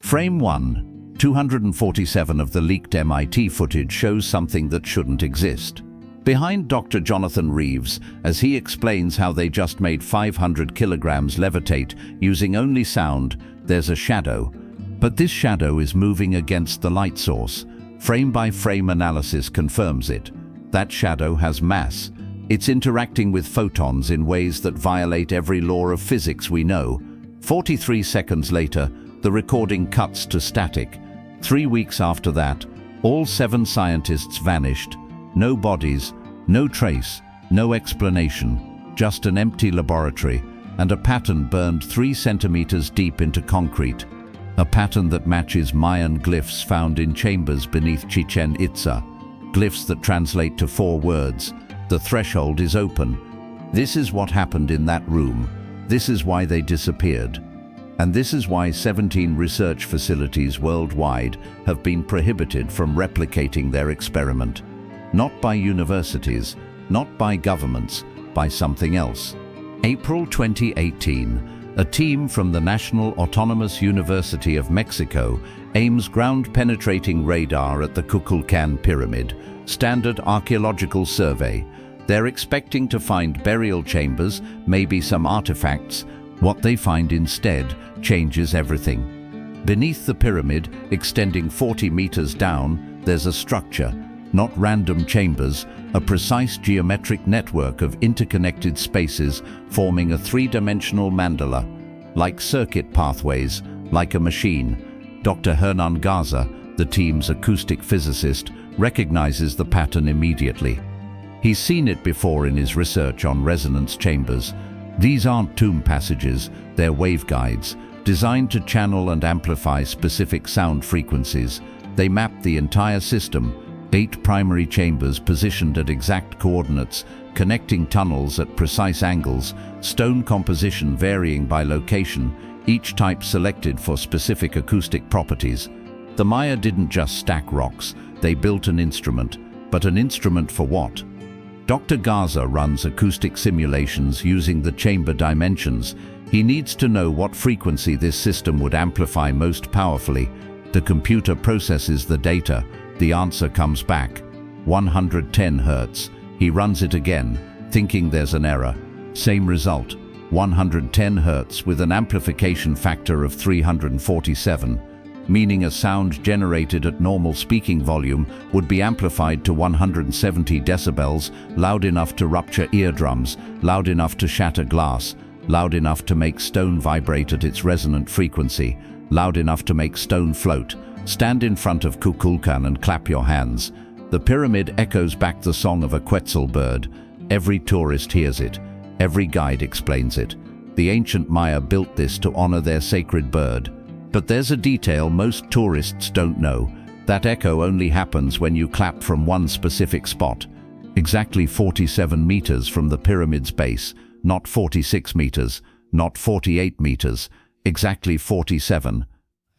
Frame 1, 247 of the leaked MIT footage shows something that shouldn't exist. Behind Dr. Jonathan Reeves, as he explains how they just made 500 kilograms levitate using only sound, there's a shadow. But this shadow is moving against the light source. Frame-by-frame analysis confirms it. That shadow has mass. It's interacting with photons in ways that violate every law of physics we know. 43 seconds later, the recording cuts to static. 3 weeks after that, all 7 scientists vanished. No bodies, no trace, no explanation, just an empty laboratory and a pattern burned 3 centimeters deep into concrete. A pattern that matches Mayan glyphs found in chambers beneath Chichén Itzá. Glyphs that translate to 4 words. The threshold is open. This is what happened in that room. This is why they disappeared. And this is why 17 research facilities worldwide have been prohibited from replicating their experiment. Not by universities, not by governments, by something else. April 2018, a team from the National Autonomous University of Mexico aims ground-penetrating radar at the Kukulkan Pyramid, standard archaeological survey. They're expecting to find burial chambers, maybe some artifacts. What they find instead changes everything. Beneath the pyramid, extending 40 meters down, there's a structure. Not random chambers, a precise geometric network of interconnected spaces forming a 3-dimensional mandala. Like circuit pathways, like a machine. Dr. Hernan Garza, the team's acoustic physicist, recognizes the pattern immediately. He's seen it before in his research on resonance chambers. These aren't tomb passages, they're waveguides, designed to channel and amplify specific sound frequencies. They map the entire system, 8 primary chambers positioned at exact coordinates, connecting tunnels at precise angles, stone composition varying by location, each type selected for specific acoustic properties. The Maya didn't just stack rocks, they built an instrument. But an instrument for what? Dr. Garza runs acoustic simulations using the chamber dimensions. He needs to know what frequency this system would amplify most powerfully. The computer processes the data. The answer comes back, 110 Hertz. He runs it again, thinking there's an error. Same result, 110 Hertz with an amplification factor of 347, meaning a sound generated at normal speaking volume would be amplified to 170 decibels, loud enough to rupture eardrums, loud enough to shatter glass, loud enough to make stone vibrate at its resonant frequency, loud enough to make stone float. Stand in front of Kukulkan and clap your hands. The pyramid echoes back the song of a Quetzal bird. Every tourist hears it. Every guide explains it. The ancient Maya built this to honor their sacred bird. But there's a detail most tourists don't know. That echo only happens when you clap from one specific spot. Exactly 47 meters from the pyramid's base, not 46 meters, not 48 meters, exactly 47.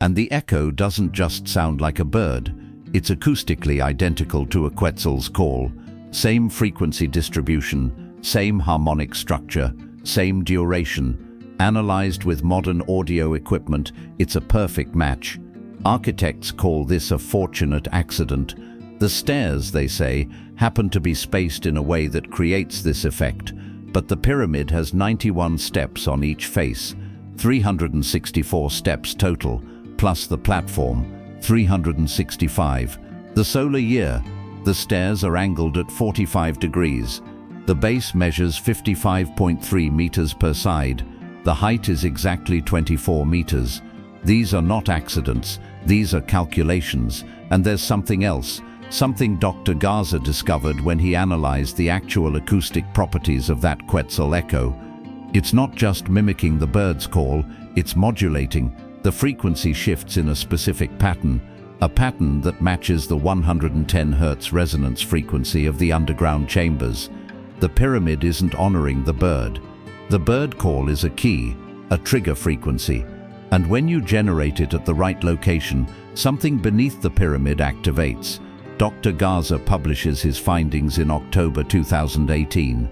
And the echo doesn't just sound like a bird. It's acoustically identical to a Quetzal's call. Same frequency distribution, same harmonic structure, same duration. Analyzed with modern audio equipment, it's a perfect match. Architects call this a fortunate accident. The stairs, they say, happen to be spaced in a way that creates this effect. But the pyramid has 91 steps on each face, 364 steps total, plus the platform, 365. The solar year, the stairs are angled at 45 degrees. The base measures 55.3 meters per side. The height is exactly 24 meters. These are not accidents, these are calculations. And there's something else, something Dr. Garza discovered when he analyzed the actual acoustic properties of that Quetzal echo. It's not just mimicking the bird's call, it's modulating. The frequency shifts in a specific pattern, a pattern that matches the 110 Hertz resonance frequency of the underground chambers. The pyramid isn't honoring the bird. The bird call is a key, a trigger frequency. And when you generate it at the right location, something beneath the pyramid activates. Dr. Garza publishes his findings in October 2018.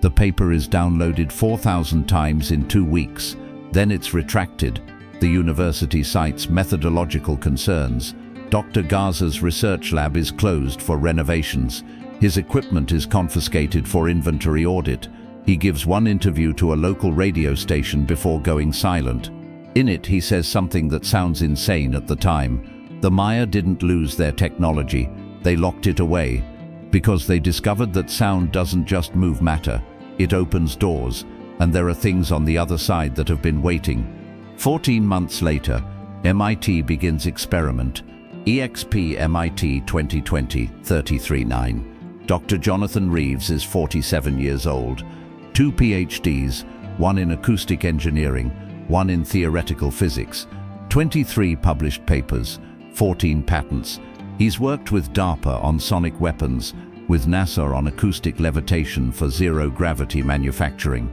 The paper is downloaded 4,000 times in 2 weeks. Then it's retracted. The university cites methodological concerns. Dr. Garza's research lab is closed for renovations. His equipment is confiscated for inventory audit. He gives one interview to a local radio station before going silent. In it, he says something that sounds insane at the time. The Maya didn't lose their technology. They locked it away because they discovered that sound doesn't just move matter. It opens doors, and there are things on the other side that have been waiting. 14 months later, MIT begins experiment. EXP MIT 2020 33-9. Dr. Jonathan Reeves is 47 years old. 2 PhDs, one in acoustic engineering, one in theoretical physics. 23 published papers, 14 patents. He's worked with DARPA on sonic weapons, with NASA on acoustic levitation for zero-gravity manufacturing.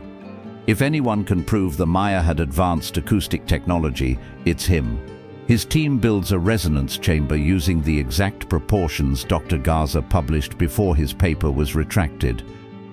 If anyone can prove the Maya had advanced acoustic technology, it's him. His team builds a resonance chamber using the exact proportions Dr. Garza published before his paper was retracted.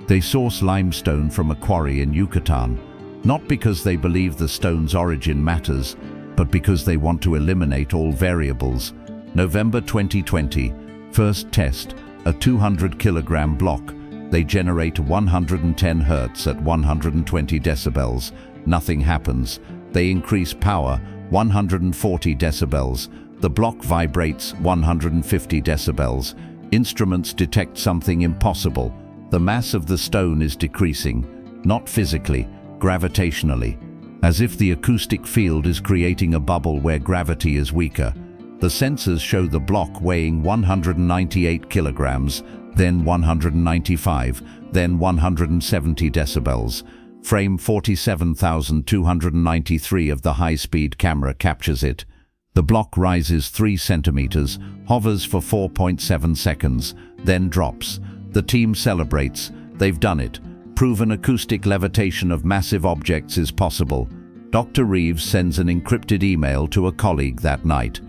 They source limestone from a quarry in Yucatan, not because they believe the stone's origin matters, but because they want to eliminate all variables. November 2020, first test, a 200-kilogram block. They generate 110 Hertz at 120 decibels. Nothing happens. They increase power, 140 decibels. The block vibrates 150 decibels. Instruments detect something impossible. The mass of the stone is decreasing, not physically, gravitationally, as if the acoustic field is creating a bubble where gravity is weaker. The sensors show the block weighing 198 kilograms, then 195, then 170 decibels. Frame 47,293 of the high-speed camera captures it. The block rises 3 centimeters, hovers for 4.7 seconds, then drops. The team celebrates. They've done it. Proven acoustic levitation of massive objects is possible. Dr. Reeves sends an encrypted email to a colleague that night.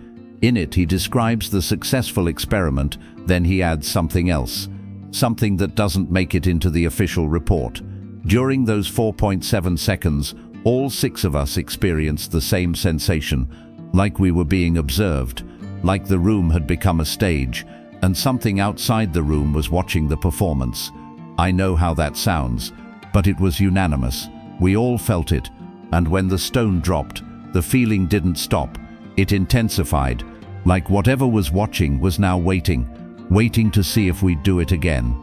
In it, he describes the successful experiment, then he adds something else. Something that doesn't make it into the official report. During those 4.7 seconds, all 6 of us experienced the same sensation, like we were being observed, like the room had become a stage, and something outside the room was watching the performance. I know how that sounds, but it was unanimous. We all felt it, and when the stone dropped, the feeling didn't stop. It intensified, like whatever was watching was now waiting to see if we'd do it again.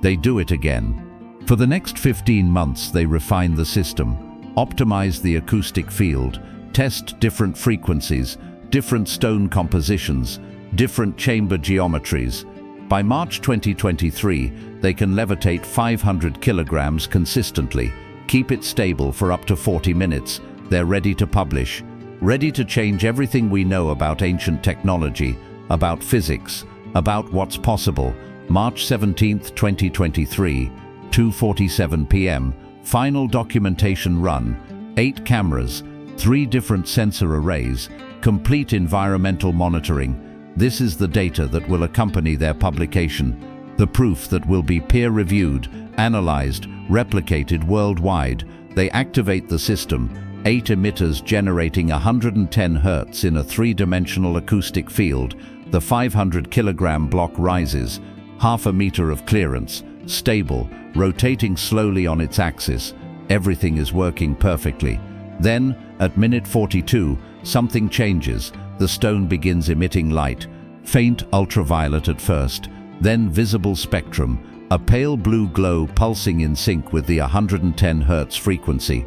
They do it again. For the next 15 months, they refine the system, optimize the acoustic field, test different frequencies, different stone compositions, different chamber geometries. By March 2023, they can levitate 500 kilograms consistently, keep it stable for up to 40 minutes. They're ready to publish, ready to change everything we know about ancient technology, about physics, about what's possible. March 17, 2023, 2:47 p.m., final documentation run, 8 cameras, 3 different sensor arrays, complete environmental monitoring. This is the data that will accompany their publication, the proof that will be peer-reviewed, analyzed, replicated worldwide. They activate the system, 8 emitters generating 110 Hertz in a 3-dimensional acoustic field. The 500-kilogram block rises, half a meter of clearance, stable, rotating slowly on its axis. Everything is working perfectly. Then, at minute 42, something changes. The stone begins emitting light, faint ultraviolet at first, then visible spectrum, a pale blue glow pulsing in sync with the 110 Hertz frequency.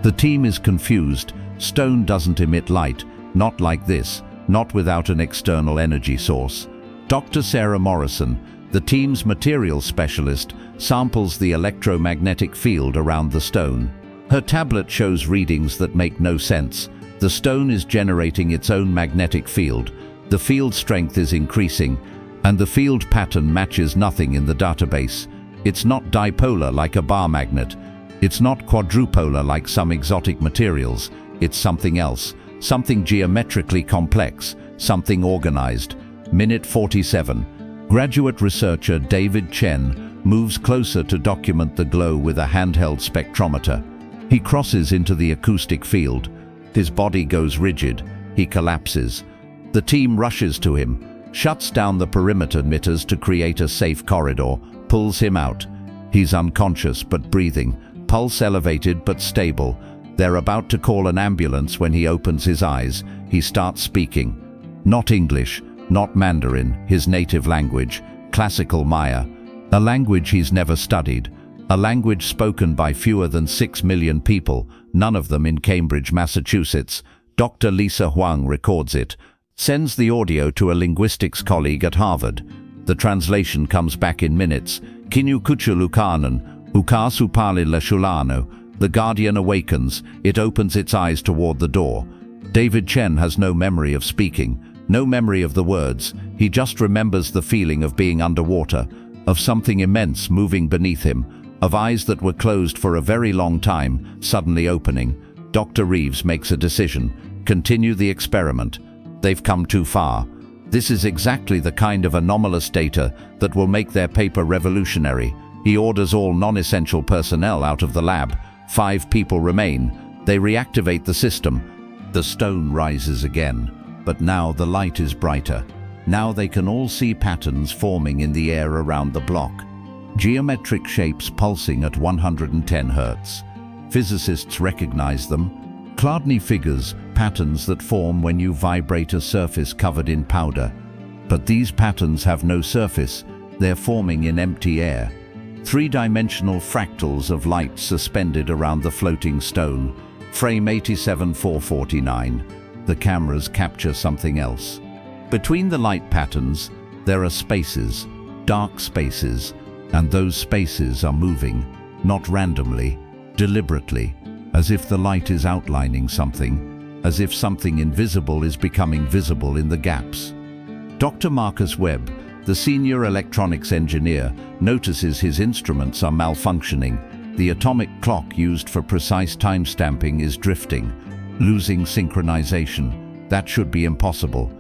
The team is confused. Stone doesn't emit light, not like this, not without an external energy source. Dr. Sarah Morrison, the team's materials specialist, samples the electromagnetic field around the stone. Her tablet shows readings that make no sense. The stone is generating its own magnetic field. The field strength is increasing, and the field pattern matches nothing in the database. It's not dipolar like a bar magnet. It's not quadrupolar like some exotic materials. It's something else, something geometrically complex, something organized. Minute 47. Graduate researcher David Chen moves closer to document the glow with a handheld spectrometer. He crosses into the acoustic field. His body goes rigid. He collapses. The team rushes to him, shuts down the perimeter emitters to create a safe corridor, pulls him out. He's unconscious but breathing, pulse elevated but stable. They're about to call an ambulance when he opens his eyes. He starts speaking. Not English, not Mandarin, his native language, classical Maya, a language he's never studied, a language spoken by fewer than 6 million people, none of them in Cambridge, Massachusetts. Dr. Lisa Huang records it, sends the audio to a linguistics colleague at Harvard. The translation comes back in minutes. Kinu kuchulukanan, ukasupali leshulano. The Guardian awakens. It opens its eyes toward the door. David Chen has no memory of speaking, no memory of the words. He just remembers the feeling of being underwater, of something immense moving beneath him, of eyes that were closed for a very long time, suddenly opening. Dr. Reeves makes a decision. Continue the experiment. They've come too far. This is exactly the kind of anomalous data that will make their paper revolutionary. He orders all non-essential personnel out of the lab. 5 people remain. They reactivate the system. The stone rises again, but now the light is brighter. Now they can all see patterns forming in the air around the block. Geometric shapes pulsing at 110 Hertz. Physicists recognize them. Chladni figures, patterns that form when you vibrate a surface covered in powder. But these patterns have no surface. They're forming in empty air. 3-dimensional fractals of light suspended around the floating stone. Frame 87-449. The cameras capture something else. Between the light patterns, there are spaces, dark spaces, and those spaces are moving, not randomly, deliberately, as if the light is outlining something, as if something invisible is becoming visible in the gaps. Dr. Marcus Webb, the senior electronics engineer, notices his instruments are malfunctioning. The atomic clock used for precise time stamping is drifting, losing synchronization. That should be impossible.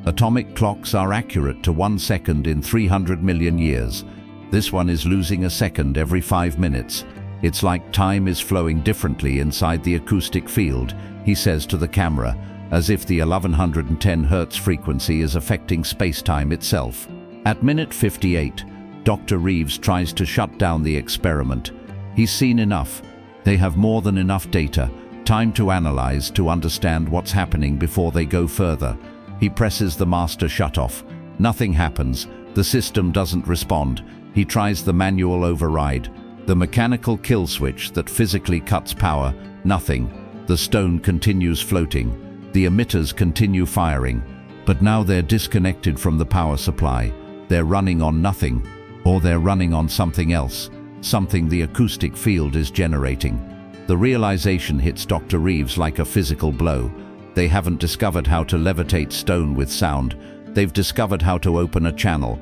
Atomic clocks are accurate to 1 second in 300 million years. This one is losing a second every 5 minutes. It's like time is flowing differently inside the acoustic field, he says to the camera, as if the 1110 Hertz frequency is affecting space-time itself. At minute 58, Dr. Reeves tries to shut down the experiment. He's seen enough. They have more than enough data, time to analyze, to understand what's happening before they go further. He presses the master shutoff. Nothing happens. The system doesn't respond. He tries the manual override, the mechanical kill switch that physically cuts power. Nothing. The stone continues floating. The emitters continue firing. But now they're disconnected from the power supply. They're running on nothing, or they're running on something else, something the acoustic field is generating. The realization hits Dr. Reeves like a physical blow. They haven't discovered how to levitate stone with sound. They've discovered how to open a channel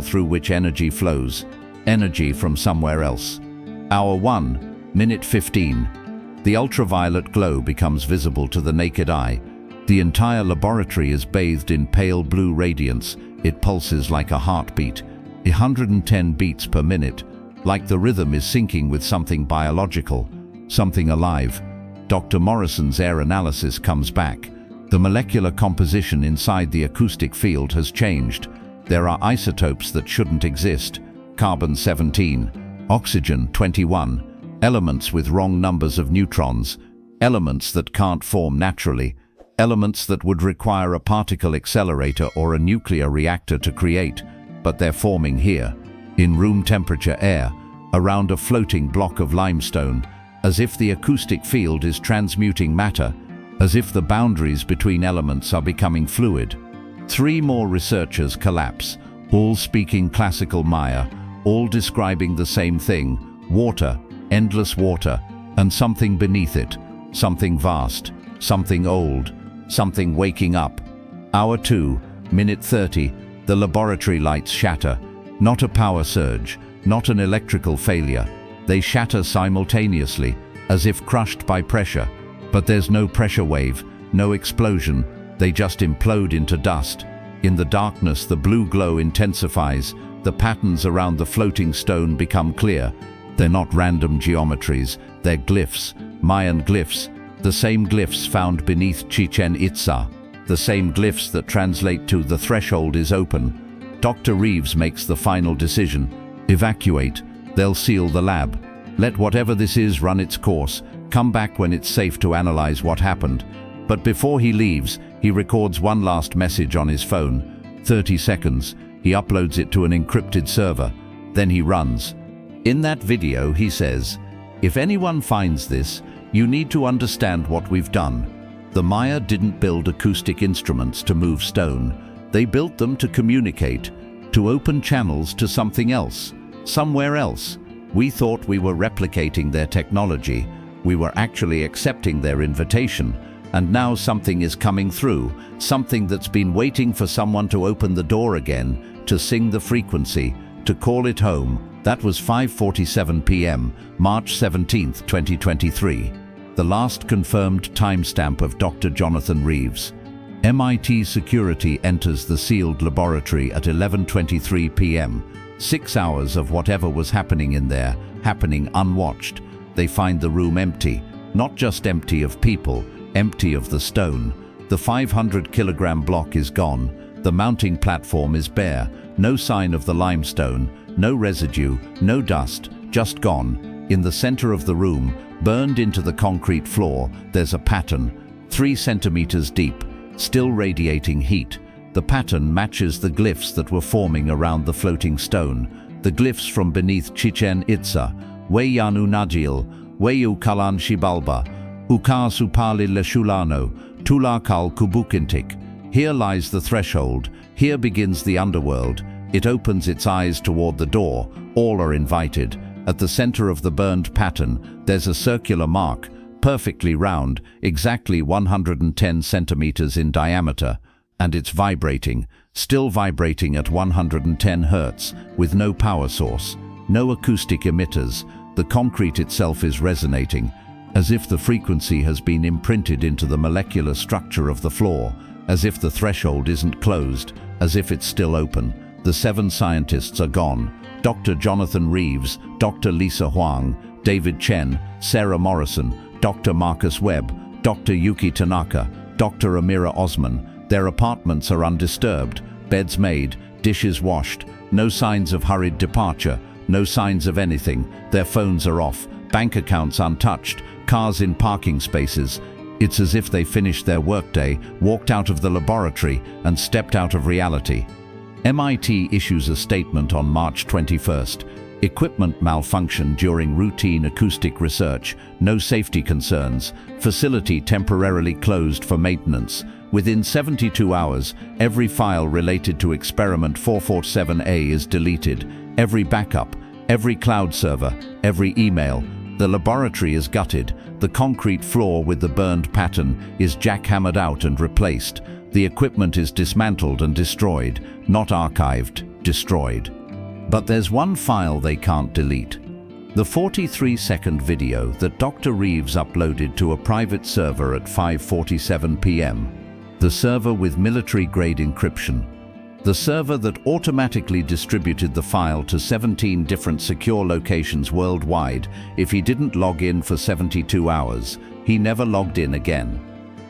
through which energy flows, energy from somewhere else. Hour 1, minute 15. The ultraviolet glow becomes visible to the naked eye. The entire laboratory is bathed in pale blue radiance. It pulses like a heartbeat, 110 beats per minute, like the rhythm is syncing with something biological, something alive. Dr. Morrison's air analysis comes back. The molecular composition inside the acoustic field has changed. There are isotopes that shouldn't exist. Carbon-17, oxygen-21, elements with wrong numbers of neutrons, elements that can't form naturally, elements that would require a particle accelerator or a nuclear reactor to create, but they're forming here, in room temperature air, around a floating block of limestone, as if the acoustic field is transmuting matter, as if the boundaries between elements are becoming fluid. 3 more researchers collapse, all speaking classical Maya, all describing the same thing: water, endless water, and something beneath it, something vast, something old, something waking up. Hour 2, minute 30, the laboratory lights shatter. Not a power surge, not an electrical failure. They shatter simultaneously, as if crushed by pressure. But there's no pressure wave, no explosion. They just implode into dust. In the darkness, the blue glow intensifies. The patterns around the floating stone become clear. They're not random geometries, they're glyphs, Mayan glyphs. The same glyphs found beneath Chichén Itzá. The same glyphs that translate to "the threshold is open." Dr. Reeves makes the final decision. Evacuate. They'll seal the lab. Let whatever this is run its course. Come back when it's safe to analyze what happened. But before he leaves, he records one last message on his phone. 30 seconds. He uploads it to an encrypted server. Then he runs. In that video, he says, "If anyone finds this, you need to understand what we've done. The Maya didn't build acoustic instruments to move stone. They built them to communicate, to open channels to something else, somewhere else. We thought we were replicating their technology. We were actually accepting their invitation. And now something is coming through, something that's been waiting for someone to open the door again, to sing the frequency, to call it home." That was 5:47 p.m., March 17, 2023. The last confirmed timestamp of Dr. Jonathan Reeves. MIT security enters the sealed laboratory at 11:23 p.m. 6 hours of whatever was happening in there, happening unwatched. They find the room empty, not just empty of people, empty of the stone. The 500-kilogram block is gone. The mounting platform is bare. No sign of the limestone, no residue, no dust, just gone. In the center of the room, burned into the concrete floor, there's a pattern, 3 centimeters deep, still radiating heat. The pattern matches the glyphs that were forming around the floating stone, the glyphs from beneath Chichén Itzá. Weyanu Najil, Weyu Kalan Shibalba, Ukar Supali Leshulano, Tulakal Kubukintik. Here lies the threshold, here begins the underworld. It opens its eyes toward the door, all are invited. At the center of the burned pattern, there's a circular mark, perfectly round, exactly 110 centimeters in diameter. And it's vibrating, still vibrating at 110 Hertz, with no power source, no acoustic emitters. The concrete itself is resonating, as if the frequency has been imprinted into the molecular structure of the floor, as if the threshold isn't closed, as if it's still open. The 7 scientists are gone. Dr. Jonathan Reeves, Dr. Lisa Huang, David Chen, Sarah Morrison, Dr. Marcus Webb, Dr. Yuki Tanaka, Dr. Amira Osman. Their apartments are undisturbed, beds made, dishes washed, no signs of hurried departure, no signs of anything. Their phones are off, bank accounts untouched, cars in parking spaces. It's as if they finished their workday, walked out of the laboratory, and stepped out of reality. MIT issues a statement on March 21st. Equipment malfunction during routine acoustic research, no safety concerns, facility temporarily closed for maintenance. Within 72 hours, every file related to experiment 447A is deleted, every backup, every cloud server, every email. The laboratory is gutted. The concrete floor with the burned pattern is jackhammered out and replaced. The equipment is dismantled and destroyed, not archived, destroyed. But there's one file they can't delete. The 43-second video that Dr. Reeves uploaded to a private server at 5:47 p.m. The server with military-grade encryption. The server that automatically distributed the file to 17 different secure locations worldwide. If he didn't log in for 72 hours, he never logged in again.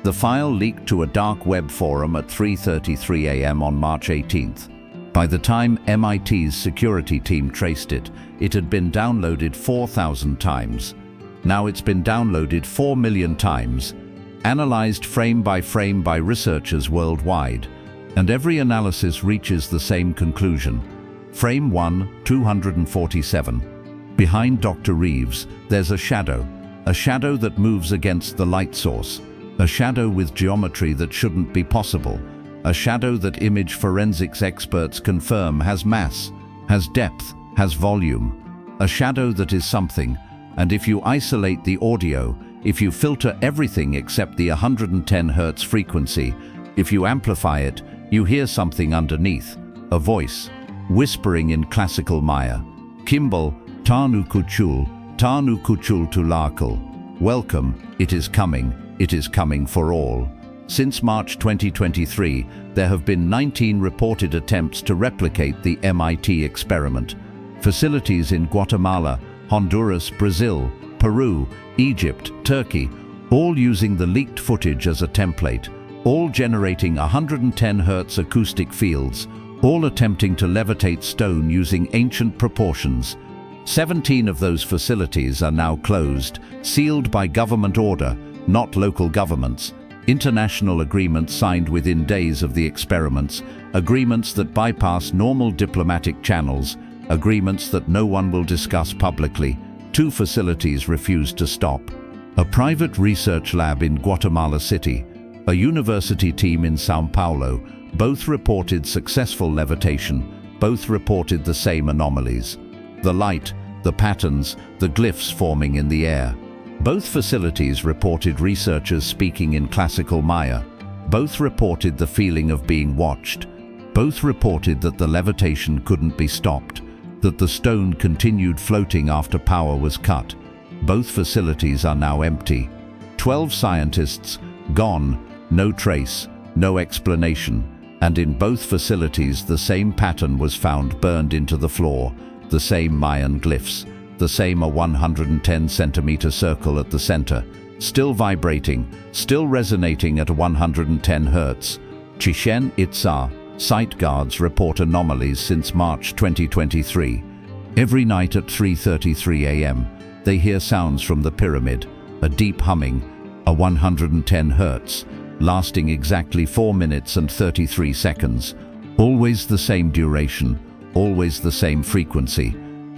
The file leaked to a dark web forum at 3:33 a.m. on March 18th. By the time MIT's security team traced it, it had been downloaded 4,000 times. Now it's been downloaded 4 million times, analyzed frame by researchers worldwide, and every analysis reaches the same conclusion. Frame 1, 247. Behind Dr. Reeves, there's a shadow that moves against the light source. A shadow with geometry that shouldn't be possible. A shadow that image forensics experts confirm has mass, has depth, has volume. A shadow that is something, and if you isolate the audio, if you filter everything except the 110 Hertz frequency, if you amplify it, you hear something underneath, a voice, whispering in classical Maya. Kimbal, Tanu Kuchul Tulakal. Welcome, it is coming for all. Since March 2023, there have been 19 reported attempts to replicate the MIT experiment. Facilities in Guatemala, Honduras, Brazil, Peru, Egypt, Turkey, all using the leaked footage as a template, all generating 110 Hertz acoustic fields, all attempting to levitate stone using ancient proportions. 17 of those facilities are now closed, sealed by government order, not local governments. International agreements signed within days of the experiments, agreements that bypass normal diplomatic channels, agreements that no one will discuss publicly. 2 facilities refused to stop. A private research lab in Guatemala City, a university team in São Paulo, both reported successful levitation, both reported the same anomalies. The light, the patterns, the glyphs forming in the air. Both facilities reported researchers speaking in classical Maya. Both reported the feeling of being watched. Both reported that the levitation couldn't be stopped, that the stone continued floating after power was cut. Both facilities are now empty. 12 scientists, gone, no trace, no explanation. And in both facilities the same pattern was found burned into the floor, the same Mayan glyphs, the same 110 centimeter circle at the center, still vibrating, still resonating at 110 Hertz. Chichén Itzá site guards report anomalies since March 2023. Every night at 3:33 a.m., they hear sounds from the pyramid, a deep humming, a 110 Hertz, lasting exactly 4 minutes and 33 seconds. Always the same duration, always the same frequency.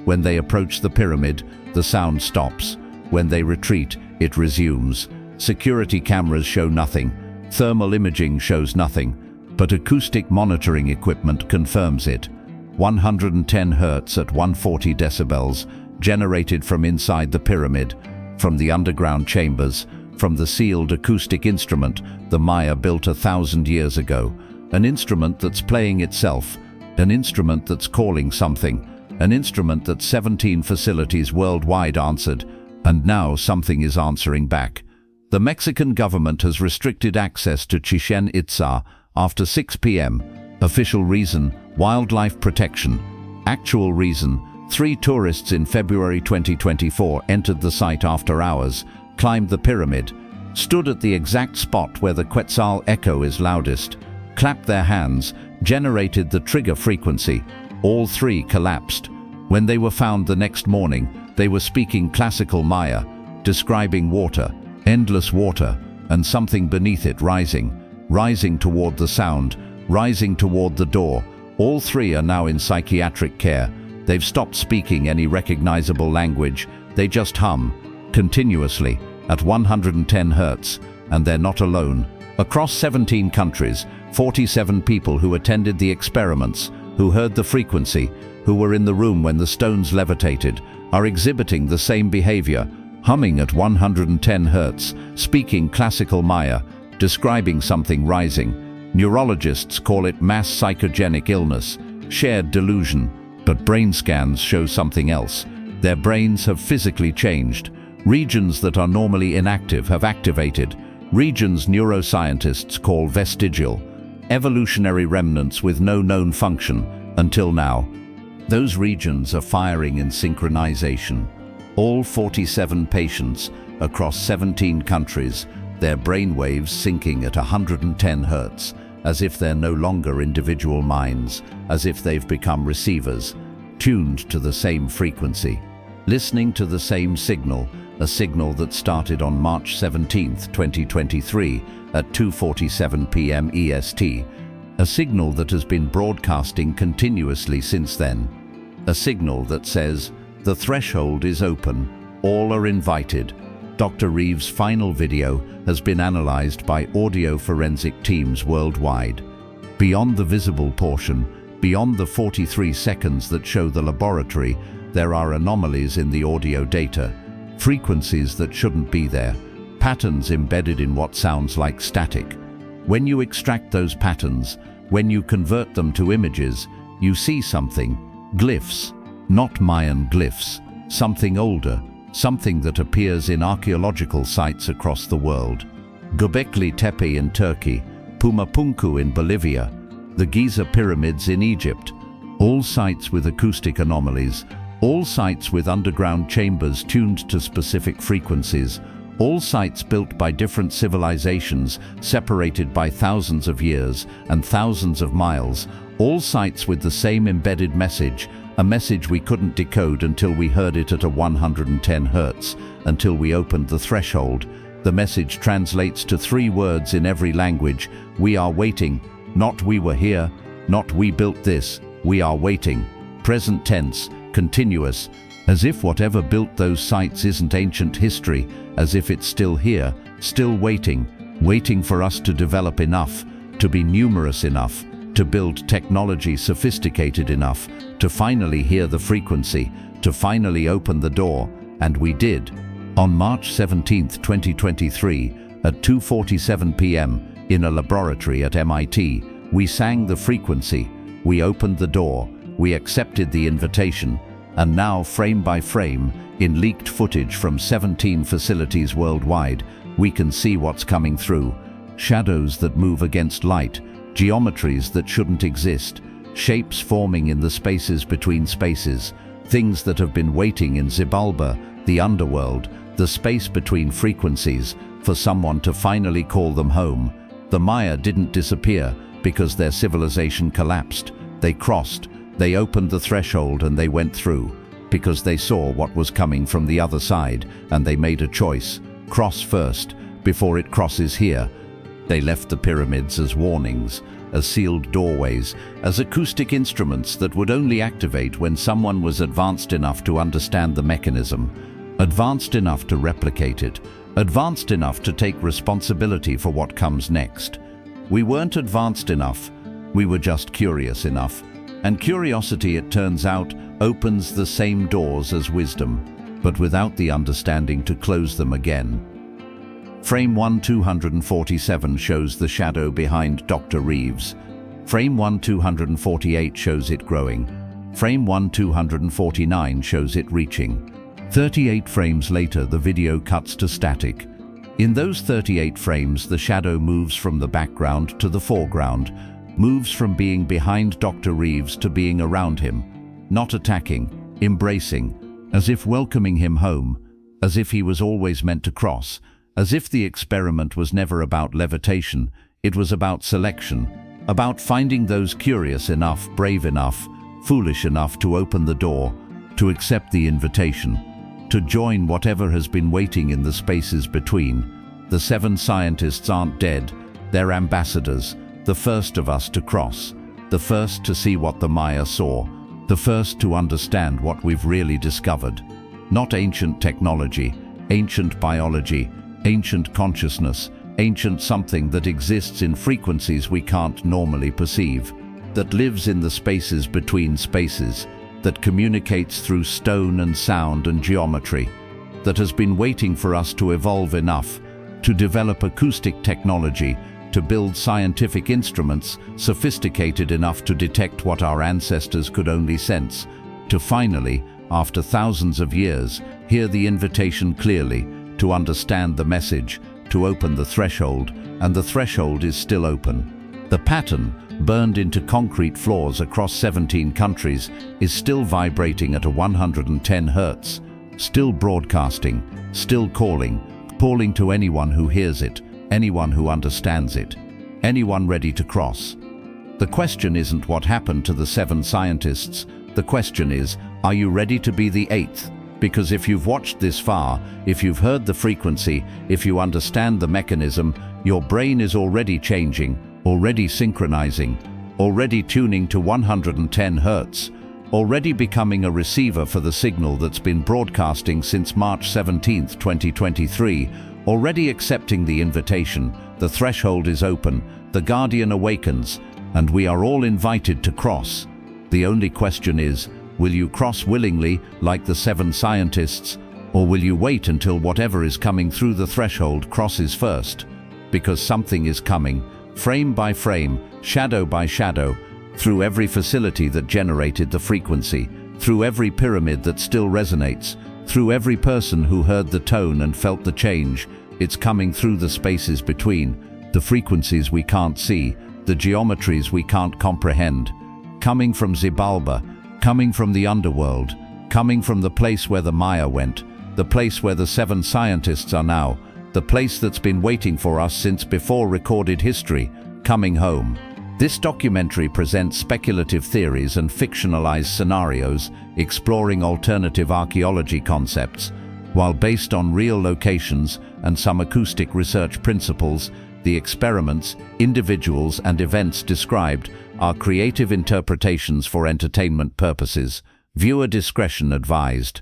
When they approach the pyramid, the sound stops. When they retreat, it resumes. Security cameras show nothing. Thermal imaging shows nothing. But acoustic monitoring equipment confirms it. 110 Hertz at 140 decibels, generated from inside the pyramid, from the underground chambers, from the sealed acoustic instrument the Maya built 1,000 years ago. An instrument that's playing itself, an instrument that's calling something, an instrument that 17 facilities worldwide answered, and now something is answering back. The Mexican government has restricted access to Chichén Itzá after 6 p.m. Official reason, wildlife protection. Actual reason, 3 tourists in February 2024 entered the site after hours, climbed the pyramid, stood at the exact spot where the Quetzal echo is loudest, clapped their hands, generated the trigger frequency. All 3 collapsed. When they were found the next morning, they were speaking classical Maya, describing water, endless water, and something beneath it rising toward the sound, rising toward the door. All 3 are now in psychiatric care. They've stopped speaking any recognizable language. They just hum, continuously, at 110 Hertz, and they're not alone. Across 17 countries, 47 people who attended the experiments, who heard the frequency, who were in the room when the stones levitated, are exhibiting the same behavior, humming at 110 Hertz, speaking classical Maya, describing something rising. Neurologists call it mass psychogenic illness, shared delusion, but brain scans show something else. Their brains have physically changed. Regions that are normally inactive have activated. Regions neuroscientists call vestigial, evolutionary remnants with no known function until now. Those regions are firing in synchronization. All 47 patients across 17 countries, their brain waves syncing at 110 Hertz, as if they're no longer individual minds, as if they've become receivers, tuned to the same frequency, listening to the same signal, a signal that started on March 17, 2023 at 2:47 p.m. EST, a signal that has been broadcasting continuously since then. A signal that says, the threshold is open, all are invited. Dr. Reeves' final video has been analyzed by audio forensic teams worldwide. Beyond the visible portion, beyond the 43 seconds that show the laboratory, there are anomalies in the audio data, frequencies that shouldn't be there, patterns embedded in what sounds like static. When you extract those patterns, when you convert them to images, you see something, glyphs, not Mayan glyphs, something older, something that appears in archaeological sites across the world. Göbekli Tepe in Turkey, Pumapunku in Bolivia, the Giza pyramids in Egypt, all sites with acoustic anomalies, all sites with underground chambers tuned to specific frequencies, All sites built by different civilizations, separated by thousands of years and thousands of miles, all sites with the same embedded message, a message we couldn't decode until we heard it at a 110 Hertz, until we opened the threshold. The message translates to 3 words in every language: we are waiting, not we were here, not we built this, we are waiting. Present tense, continuous, as if whatever built those sites isn't ancient history, as if it's still here, still waiting, waiting for us to develop enough, to be numerous enough, to build technology sophisticated enough, to finally hear the frequency, to finally open the door, and we did. On March 17, 2023, at 2:47 p.m., in a laboratory at MIT, we sang the frequency, we opened the door, we accepted the invitation, and now, frame by frame, in leaked footage from 17 facilities worldwide, we can see what's coming through. Shadows that move against light, geometries that shouldn't exist, shapes forming in the spaces between spaces, things that have been waiting in Xibalba, the underworld, the space between frequencies, for someone to finally call them home. The Maya didn't disappear because their civilization collapsed. They crossed, they opened the threshold, and they went through, because they saw what was coming from the other side, and they made a choice: cross first, before it crosses here. They left the pyramids as warnings, as sealed doorways, as acoustic instruments that would only activate when someone was advanced enough to understand the mechanism, advanced enough to replicate it, advanced enough to take responsibility for what comes next. We weren't advanced enough, we were just curious enough. And curiosity, it turns out, opens the same doors as wisdom, but without the understanding to close them again. Frame 1247 shows the shadow behind Dr. Reeves. Frame 1248 shows it growing. Frame 1249 shows it reaching. 38 frames later, the video cuts to static. In those 38 frames, the shadow moves from the background to the foreground, moves from being behind Dr. Reeves to being around him, not attacking, embracing, as if welcoming him home, as if he was always meant to cross, as if the experiment was never about levitation, it was about selection, about finding those curious enough, brave enough, foolish enough to open the door, to accept the invitation, to join whatever has been waiting in the spaces between. The 7 scientists aren't dead, they're ambassadors, the first of us to cross, the first to see what the Maya saw, the first to understand what we've really discovered. Not ancient technology, ancient biology, ancient consciousness, ancient something that exists in frequencies we can't normally perceive, that lives in the spaces between spaces, that communicates through stone and sound and geometry, that has been waiting for us to evolve enough, to develop acoustic technology, to build scientific instruments sophisticated enough to detect what our ancestors could only sense, to finally, after thousands of years, hear the invitation clearly, to understand the message, to open the threshold, and the threshold is still open. The pattern, burned into concrete floors across 17 countries, is still vibrating at a 110 Hertz, still broadcasting, still calling to anyone who hears it, anyone who understands it, anyone ready to cross. The question isn't what happened to the 7 scientists, the question is, are you ready to be the 8th? Because if you've watched this far, if you've heard the frequency, if you understand the mechanism, your brain is already changing, already synchronizing, already tuning to 110 Hertz, already becoming a receiver for the signal that's been broadcasting since March 17, 2023, already accepting the invitation. The threshold is open, the guardian awakens, and we are all invited to cross. The only question is, will you cross willingly, like the 7 scientists, or will you wait until whatever is coming through the threshold crosses first? Because something is coming, frame by frame, shadow by shadow, through every facility that generated the frequency, through every pyramid that still resonates, through every person who heard the tone and felt the change. It's coming through the spaces between, the frequencies we can't see, the geometries we can't comprehend, coming from Xibalba, coming from the underworld, coming from the place where the Maya went, the place where the 7 scientists are now, the place that's been waiting for us since before recorded history, coming home. This documentary presents speculative theories and fictionalized scenarios, exploring alternative archaeology concepts. While based on real locations and some acoustic research principles, the experiments, individuals, and events described are creative interpretations for entertainment purposes. Viewer discretion advised.